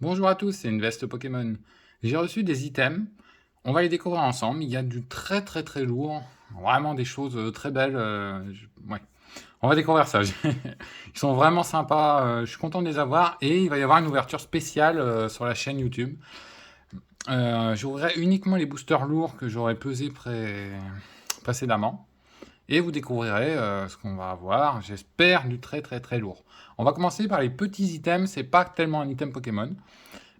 Bonjour à tous, c'est une veste Pokémon. J'ai reçu des items, on va les découvrir ensemble. Il y a du très très très lourd, vraiment des choses très belles. Ouais. On va découvrir ça. Ils sont vraiment sympas, je suis content de les avoir et il va y avoir une ouverture spéciale sur la chaîne YouTube. J'ouvrirai uniquement les boosters lourds que j'aurais pesés précédemment et vous découvrirez ce qu'on va avoir. J'espère du très très très lourd. On va commencer par les petits items, c'est pas tellement un item Pokémon.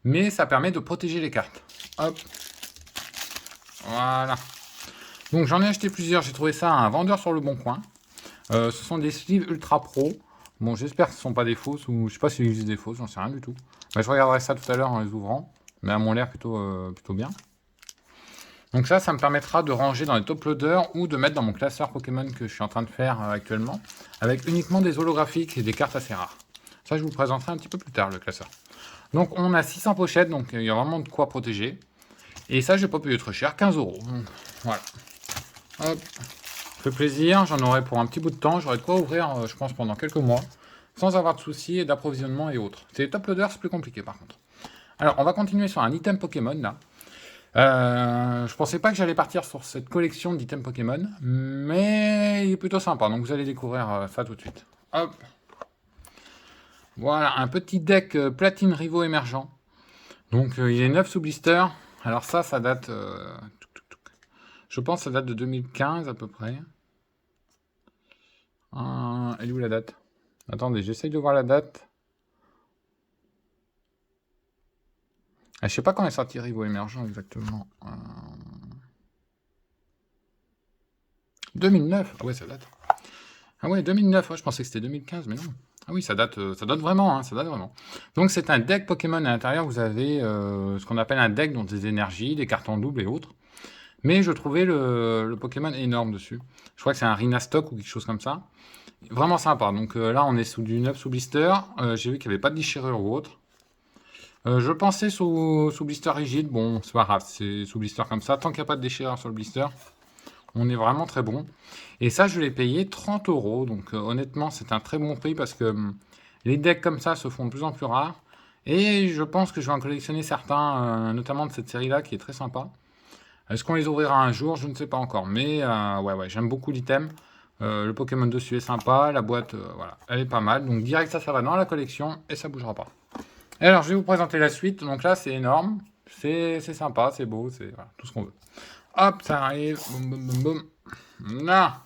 Mais ça permet de protéger les cartes. Hop, voilà. Donc j'en ai acheté plusieurs, j'ai trouvé ça à un vendeur sur le bon coin. Ce sont des sleeves ultra pro. Bon, j'espère que ce ne sont pas des fausses, ou je sais pas s'ils existent des fausses, j'en sais rien du tout. Bah, je regarderai ça tout à l'heure en les ouvrant, mais à mon l'air plutôt bien. Donc ça me permettra de ranger dans les top loaders ou de mettre dans mon classeur Pokémon que je suis en train de faire actuellement, avec uniquement des holographiques et des cartes assez rares. Ça, je vous présenterai un petit peu plus tard, le classeur. Donc on a 600 pochettes, donc il y a vraiment de quoi protéger. Et ça, je n'ai pas payé trop cher, 15 €. Donc, voilà. Hop. Ça fait plaisir, j'en aurai pour un petit bout de temps. J'aurai de quoi ouvrir, je pense, pendant quelques mois, sans avoir de soucis d'approvisionnement et autres. C'est les top loaders, c'est plus compliqué par contre. Alors, on va continuer sur un item Pokémon là. Je pensais pas que j'allais partir sur cette collection d'items Pokémon, mais il est plutôt sympa. Donc vous allez découvrir ça tout de suite. Hop. Voilà, un petit deck Platine Rivaux émergent. Donc il est 9 sous blister. Alors ça date... je pense que ça date de 2015 à peu près. Elle est où la date? Attendez, j'essaye de voir la date. Je sais pas quand est sorti Rivaux émergent exactement. 2009. Ah ouais, ça date. Ah ouais, 2009. Ouais, je pensais que c'était 2015, mais non. Ah oui, ça date vraiment, hein, ça date vraiment. Donc c'est un deck Pokémon à l'intérieur. Vous avez ce qu'on appelle un deck, dont des énergies, des cartes en double et autres. Mais je trouvais le Pokémon énorme dessus. Je crois que c'est un Rhinastock ou quelque chose comme ça. Vraiment sympa. Donc là, on est sous du 9 sous blister. J'ai vu qu'il n'y avait pas de déchirure ou autre. Je pensais sous blister rigide. Bon, c'est pas grave, c'est sous blister comme ça. Tant qu'il n'y a pas de déchirure sur le blister, on est vraiment très bon. Et ça, je l'ai payé 30 €. Donc honnêtement, c'est un très bon prix parce que les decks comme ça se font de plus en plus rares. Et je pense que je vais en collectionner certains, notamment de cette série-là qui est très sympa. Est-ce qu'on les ouvrira un jour? Je ne sais pas encore. Mais ouais, j'aime beaucoup l'item. Le Pokémon dessus est sympa. La boîte, voilà, elle est pas mal. Donc direct, ça va dans la collection et ça bougera pas. Et alors, je vais vous présenter la suite. Donc là, c'est énorme. C'est sympa, c'est beau, c'est voilà, tout ce qu'on veut. Hop, ça arrive. Boum, boum, boum, boum. Là.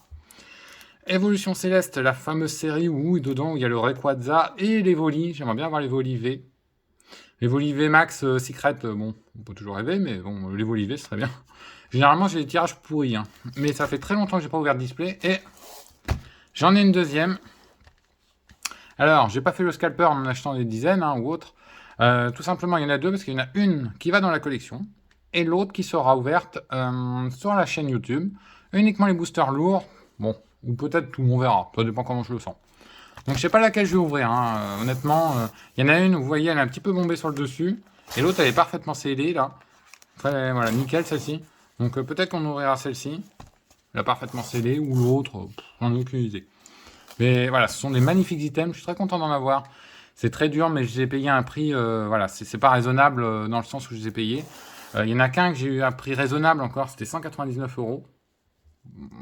Évolution Céleste, la fameuse série où dedans il y a le Rayquaza et les Volis. J'aimerais bien avoir les Volis V. Les Volis V Max Secret, bon, on peut toujours rêver, mais bon, les Volis V, c'est très bien. Généralement, j'ai des tirages pourris, hein. Mais ça fait très longtemps que j'ai pas ouvert le display et j'en ai une deuxième. Alors, j'ai pas fait le scalper en achetant des dizaines ou autre. Tout simplement, il y en a deux parce qu'il y en a une qui va dans la collection et l'autre qui sera ouverte sur la chaîne YouTube. Uniquement les boosters lourds, bon, ou peut-être tout, on verra. Ça dépend comment je le sens. Donc, je sais pas laquelle je vais ouvrir. Honnêtement, il y en a une, vous voyez, elle est un petit peu bombée sur le dessus et l'autre, elle est parfaitement scellée là. Très, voilà, nickel celle-ci. Donc peut-être qu'on ouvrira celle-ci, la parfaitement scellée, ou l'autre, j'en ai aucune idée. Mais voilà, ce sont des magnifiques items, je suis très content d'en avoir. C'est très dur, mais je les ai payés à un prix, voilà, c'est pas raisonnable dans le sens où je les ai payés. Il y en a qu'un que j'ai eu à un prix raisonnable encore, c'était 199 €.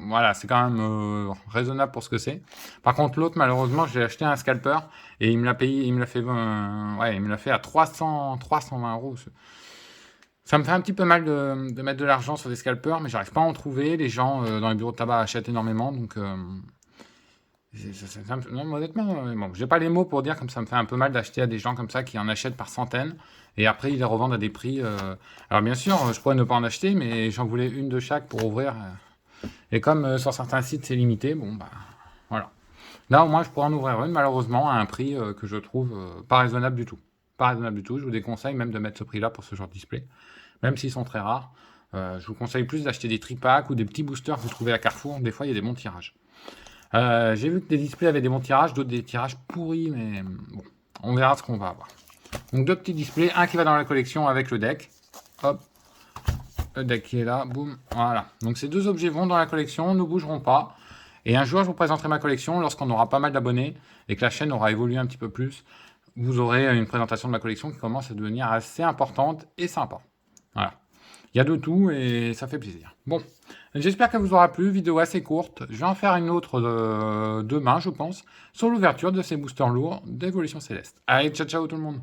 Voilà, c'est quand même raisonnable pour ce que c'est. Par contre, l'autre, malheureusement, j'ai acheté un scalper et il me l'a payé, il me l'a fait, ouais, il me l'a fait à 320 €. Ça me fait un petit peu mal de mettre de l'argent sur des scalpers, mais j'arrive pas à en trouver. Les gens dans les bureaux de tabac achètent énormément, donc non, honnêtement, bon, j'ai pas les mots pour dire comme ça me fait un peu mal d'acheter à des gens comme ça qui en achètent par centaines et après ils les revendent à des prix. Alors bien sûr, je pourrais ne pas en acheter, mais j'en voulais une de chaque pour ouvrir. Et comme sur certains sites c'est limité, bon bah voilà. Là au moins je pourrais en ouvrir une, malheureusement, à un prix que je trouve pas raisonnable du tout. Pas raisonnable du tout. Je vous déconseille même de mettre ce prix-là pour ce genre de display, même s'ils sont très rares. Je vous conseille plus d'acheter des tripacks ou des petits boosters que vous trouvez à Carrefour. Des fois, il y a des bons tirages. J'ai vu que des displays avaient des bons tirages, d'autres des tirages pourris, mais bon, on verra ce qu'on va avoir. Donc deux petits displays, un qui va dans la collection avec le deck. Hop, le deck qui est là, boum, voilà. Donc ces deux objets vont dans la collection, ne bougeront pas. Et un jour, je vous présenterai ma collection lorsqu'on aura pas mal d'abonnés et que la chaîne aura évolué un petit peu plus. vous aurez une présentation de ma collection qui commence à devenir assez importante et sympa. Voilà. Il y a de tout et ça fait plaisir. Bon, j'espère qu'elle vous aura plu. Vidéo assez courte. Je vais en faire une autre demain, je pense, sur l'ouverture de ces boosters lourds d'Évolution Céleste. Allez, ciao ciao tout le monde.